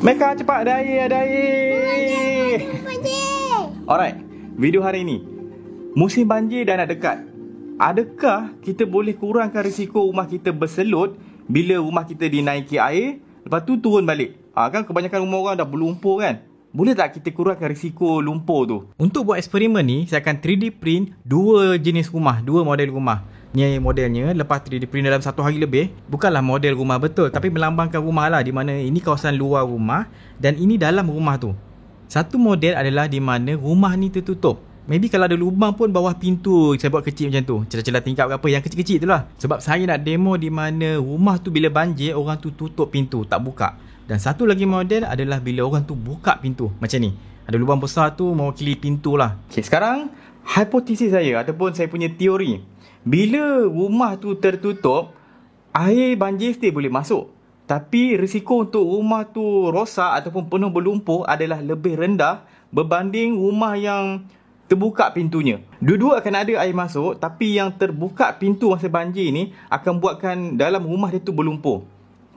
Meka cepat ada air. Alright, video hari ini, musim banjir dah nak dekat. Adakah kita boleh kurangkan risiko rumah kita berselut bila rumah kita dinaiki air, lepas tu turun balik? Kan kebanyakan rumah orang dah berlumpur kan? Boleh tak kita kurangkan risiko lumpur tu? Untuk buat eksperimen ni, saya akan 3D print dua jenis rumah, dua model rumah. Ni modelnya, lepas 3D print dalam 1 hari lebih, bukanlah model rumah betul, tapi melambangkan rumah lah, di mana ini kawasan luar rumah dan ini dalam rumah tu. Satu model adalah di mana rumah ni tertutup. Maybe kalau ada lubang pun bawah pintu saya buat kecil macam tu, celah-celah tingkap ke apa, yang kecil-kecil tu lah. Sebab saya nak demo di mana rumah tu bila banjir, orang tu tutup pintu, tak buka. Dan satu lagi model adalah bila orang tu buka pintu, macam ni. Ada lubang besar tu mewakili pintu lah. Okay, sekarang hipotesis saya ataupun saya punya teori. Bila rumah tu tertutup, air banjir still boleh masuk. Tapi risiko untuk rumah tu rosak ataupun penuh berlumpur adalah lebih rendah berbanding rumah yang terbuka pintunya. Dua-dua akan ada air masuk, tapi yang terbuka pintu masa banjir ni akan buatkan dalam rumah dia tu berlumpur.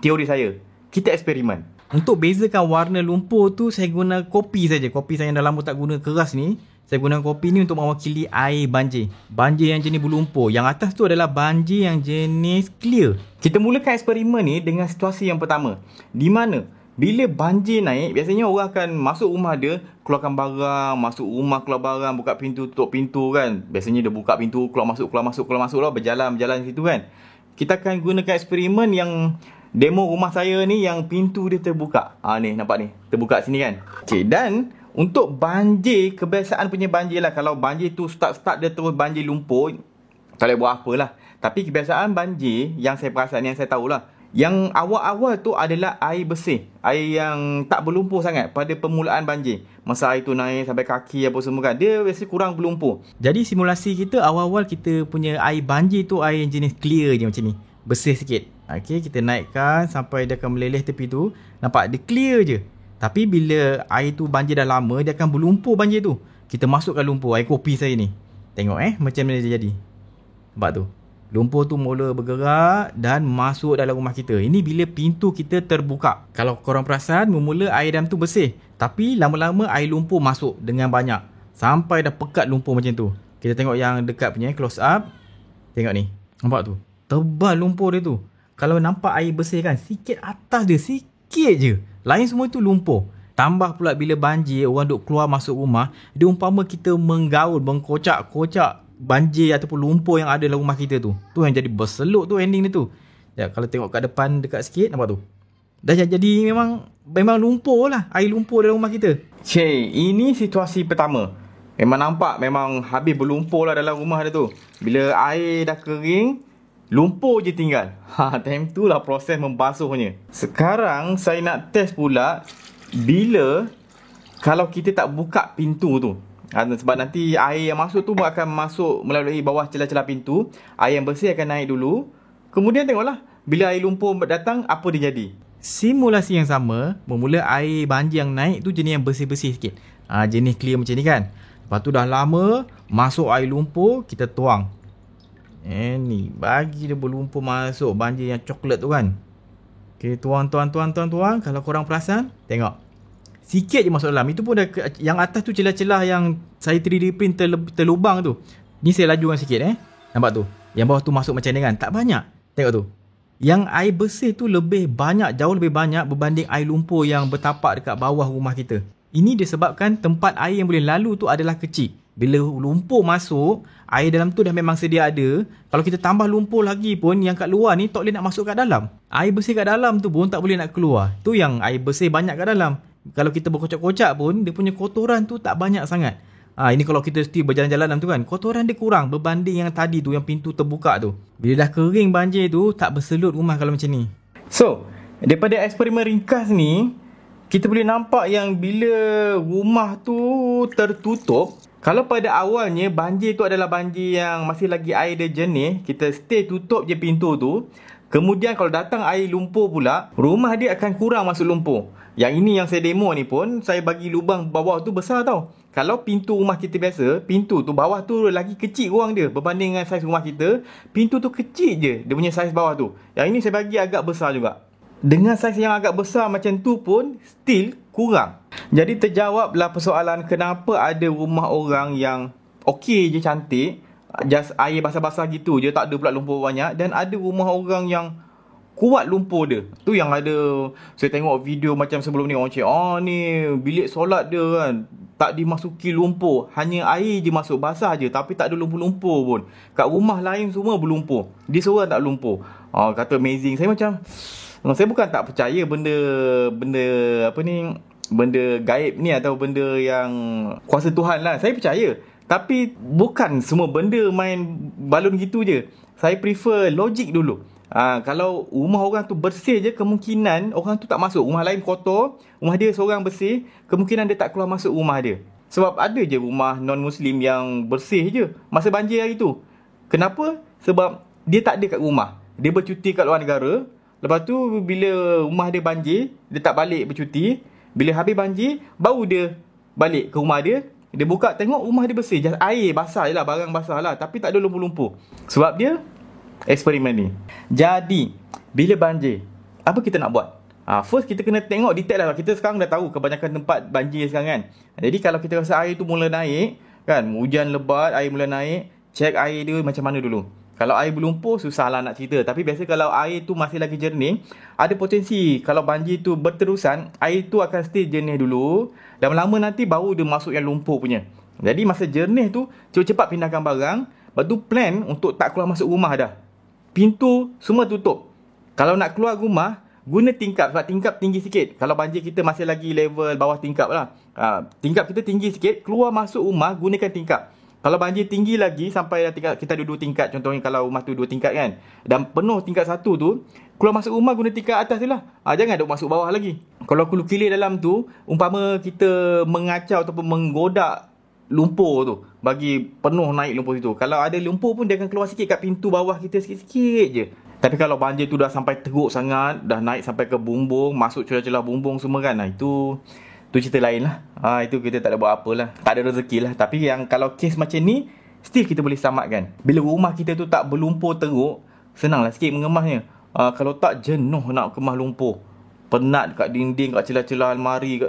Teori saya. Kita eksperimen. Untuk bezakan warna lumpur tu, saya guna kopi saja. Kopi saya yang dah lama tak guna keras ni. Saya guna kopi ni untuk mewakili air banjir. Banjir yang jenis berlumpur. Yang atas tu adalah banjir yang jenis clear. Kita mulakan eksperimen ni dengan situasi yang pertama. Di mana bila banjir naik, biasanya orang akan masuk rumah dia, keluarkan barang, masuk rumah, keluar barang, buka pintu, tutup pintu kan. Biasanya dia buka pintu, keluar masuk lah, berjalan situ kan. Kita akan gunakan eksperimen yang demo rumah saya ni yang pintu dia terbuka. Ni nampak ni, terbuka sini kan. Okay, dan untuk banjir, kebiasaan punya banjir lah. Kalau banjir tu start dia terus banjir lumpur, tak boleh buat apa lah. Tapi kebiasaan banjir yang saya perasan, yang saya tahulah, yang awal-awal tu adalah air bersih. Air yang tak berlumpur sangat pada permulaan banjir. Masa air tu naik sampai kaki apa semua kan, dia biasa kurang berlumpur. Jadi simulasi kita awal-awal kita punya air banjir tu air yang jenis clear je macam ni, bersih sikit. Okay, kita naikkan sampai dia akan meleleh tepi tu. Nampak dia clear je. Tapi bila air tu banjir dah lama, dia akan berlumpur banjir tu. Kita masukkan lumpur, air kopi saya ni. Tengok macam mana dia jadi. Nampak tu. Lumpur tu mula bergerak dan masuk dalam rumah kita. Ini bila pintu kita terbuka. Kalau korang perasan, mula air dalam tu bersih. Tapi lama-lama air lumpur masuk dengan banyak. Sampai dah pekat lumpur macam tu. Kita tengok yang dekat punya, close up. Tengok ni. Nampak tu. Tebal lumpur dia tu. Kalau nampak air bersih kan, sikit atas dia, sikit je. Lain semua tu lumpur. Tambah pula bila banjir, orang duk keluar masuk rumah, dia umpama kita menggaul, mengkocak-kocak banjir ataupun lumpur yang ada dalam rumah kita tu. Tu yang jadi berselut tu ending dia tu. Ya, kalau tengok kat depan dekat sikit, nampak tu. Dah jadi memang lumpur lah, air lumpur dalam rumah kita. Cik, ini situasi pertama. Memang nampak, memang habis berlumpur lah dalam rumah dia tu. Bila air dah kering, lumpur je tinggal. Time tu lah proses membasuhnya. Sekarang saya nak test pula bila kalau kita tak buka pintu tu. Sebab nanti air yang masuk tu akan masuk melalui bawah celah-celah pintu. Air yang bersih akan naik dulu. Kemudian tengoklah bila air lumpur datang, apa dia jadi. Simulasi yang sama. Bermula air banjir yang naik tu jenis yang bersih-bersih sikit. Jenis clear macam ni kan. Lepas tu dah lama masuk air lumpur, kita tuang. Ni bagi dia berlumpur masuk banjir yang coklat tu kan. Okay, tuang. Kalau korang perasan, tengok. Sikit je masuk dalam. Itu pun dah, yang atas tu celah-celah yang saya 3D print terlubang tu. Ni saya lajukan sikit Nampak tu. Yang bawah tu masuk macam ni kan. Tak banyak. Tengok tu. Yang air bersih tu lebih banyak, jauh lebih banyak berbanding air lumpur yang bertapak dekat bawah rumah kita. Ini disebabkan tempat air yang boleh lalu tu adalah kecil. Bila lumpur masuk, air dalam tu dah memang sedia ada. Kalau kita tambah lumpur lagi pun, yang kat luar ni tak boleh nak masuk kat dalam. Air bersih kat dalam tu pun tak boleh nak keluar. Tu yang air bersih banyak kat dalam. Kalau kita berkocak-kocak pun, dia punya kotoran tu tak banyak sangat. Ini kalau kita still berjalan-jalan dalam tu kan, kotoran dia kurang berbanding yang tadi tu, yang pintu terbuka tu. Bila dah kering banjir tu, tak berselut rumah kalau macam ni. So, daripada eksperimen ringkas ni, kita boleh nampak yang bila rumah tu tertutup, kalau pada awalnya banjir tu adalah banjir yang masih lagi air dia jernih, kita stay tutup je pintu tu. Kemudian kalau datang air lumpur pula, rumah dia akan kurang masuk lumpur. Yang ini yang saya demo ni pun, saya bagi lubang bawah tu besar tau. Kalau pintu rumah kita biasa, pintu tu bawah tu lagi kecil ruang dia berbanding dengan saiz rumah kita. Pintu tu kecil je, dia punya saiz bawah tu. Yang ini saya bagi agak besar juga. Dengan saiz yang agak besar macam tu pun still kurang. Jadi terjawablah persoalan kenapa ada rumah orang yang okey je, cantik, just air basah-basah gitu je, tak ada pula lumpur banyak. Dan ada rumah orang yang kuat lumpur dia. Tu yang ada, saya tengok video macam sebelum ni, orang cakap, ni bilik solat dia kan, tak dimasuki lumpur, hanya air je masuk, basah je, tapi tak ada lumpur-lumpur pun. Kat rumah lain semua berlumpur, dia seorang tak lumpur. Kata amazing. Saya macam, saya bukan tak percaya benda apa ni, benda gaib ni atau benda yang kuasa Tuhan lah. Saya percaya. Tapi bukan semua benda main balon gitu je. Saya prefer logik dulu. Kalau rumah orang tu bersih je, kemungkinan orang tu tak masuk. Rumah lain kotor, rumah dia seorang bersih, kemungkinan dia tak keluar masuk rumah dia. Sebab ada je rumah non-Muslim yang bersih je masa banjir hari tu. Kenapa? Sebab dia tak ada kat rumah, dia bercuti kat luar negara. Lepas tu bila rumah dia banjir, dia tak balik bercuti. Bila habis banjir, baru dia balik ke rumah dia. Dia buka tengok rumah dia bersih, just air basah je lah, barang basah lah, tapi tak ada lumpur-lumpur. Sebab dia eksperimen ni. Jadi bila banjir, apa kita nak buat? First kita kena tengok detail lah. Kita sekarang dah tahu kebanyakan tempat banjir sekarang kan. Jadi kalau kita rasa air tu mula naik kan, hujan lebat, air mula naik, check air dia macam mana dulu. Kalau air berlumpur, susah lah nak cerita. Tapi biasa kalau air tu masih lagi jernih, ada potensi kalau banjir tu berterusan, air tu akan stay jernih dulu. Dan lama nanti baru dia masuk yang lumpur punya. Jadi masa jernih tu, cepat-cepat pindahkan barang. Lepas tu plan untuk tak keluar masuk rumah dah. Pintu semua tutup. Kalau nak keluar rumah, guna tingkap. Sebab tingkap tinggi sikit. Kalau banjir kita masih lagi level bawah tingkap lah. Tingkap kita tinggi sikit, keluar masuk rumah gunakan tingkap. Kalau banjir tinggi lagi sampai tingkat, kita ada 2 tingkat. Contohnya kalau rumah tu 2 tingkat kan, dan penuh tingkat 1 tu, keluar masuk rumah guna tingkat atas je lah. Jangan duk masuk bawah lagi. Kalau kilir dalam tu, umpama kita mengacau ataupun menggodak lumpur tu, bagi penuh naik lumpur itu. Kalau ada lumpur pun dia akan keluar sikit kat pintu bawah kita, sikit-sikit je. Tapi kalau banjir tu dah sampai teruk sangat, dah naik sampai ke bumbung, masuk celah-celah bumbung semua kan, itu cerita lain lah. Itu kita tak ada buat apa lah, tak ada rezeki lah. Tapi yang kalau kes macam ni, still kita boleh selamatkan. Bila rumah kita tu tak berlumpur teruk, senanglah sikit mengemasnya. Kalau tak, jenuh nak kemas lumpur, penat kat dinding, kat celah-celah almari,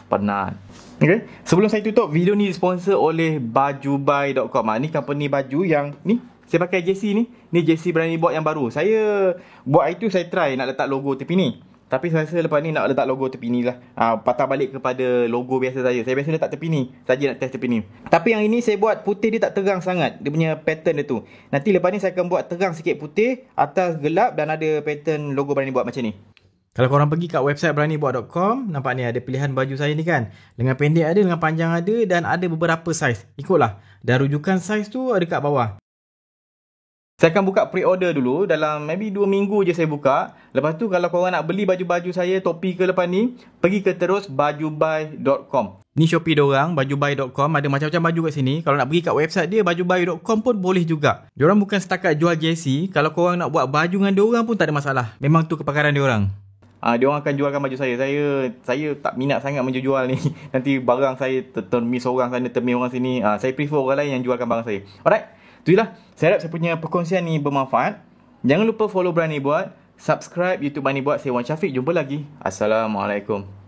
penat. Okay. Sebelum saya tutup, video ni disponsor oleh bajubai.com. Ni company baju yang ni saya pakai jersey ni. Ni jersey Berani Buat yang baru. Saya buat itu, saya try nak letak logo tepi ni. Tapi saya rasa lepas ni nak letak logo tepi ni lah. Patah balik kepada logo biasa saya. Saya biasa letak tepi ni, saja nak test tepi ni. Tapi yang ini saya buat putih, dia tak terang sangat, dia punya pattern dia tu. Nanti lepas ni saya akan buat terang sikit putih, atas gelap, dan ada pattern logo Berani Buat macam ni. Kalau korang pergi kat website beranibuat.com, nampak ni ada pilihan baju saya ni kan. Lengan pendek ada, lengan panjang ada, dan ada beberapa saiz. Ikutlah. Dan rujukan saiz tu ada kat bawah. Saya akan buka pre-order dulu. Dalam maybe 2 minggu je saya buka. Lepas tu kalau korang nak beli baju-baju saya, topi ke lepas ni, pergi ke terus bajubai.com. Ni Shopee diorang, bajubai.com. Ada macam-macam baju kat sini. Kalau nak pergi kat website dia, bajubai.com pun boleh juga. Diorang bukan setakat jual jersey. Kalau korang nak buat baju dengan diorang pun tak ada masalah. Memang tu kepakaran diorang. Diorang akan jualkan baju saya. Saya tak minat sangat menjual ni. Nanti barang saya termis orang sana, termis orang sini. Saya prefer orang lain yang jualkan barang saya. Alright. Itulah. Saya harap saya punya perkongsian ni bermanfaat. Jangan lupa follow Berani Buat. Subscribe YouTube Berani Buat. Saya Wan Syafiq. Jumpa lagi. Assalamualaikum.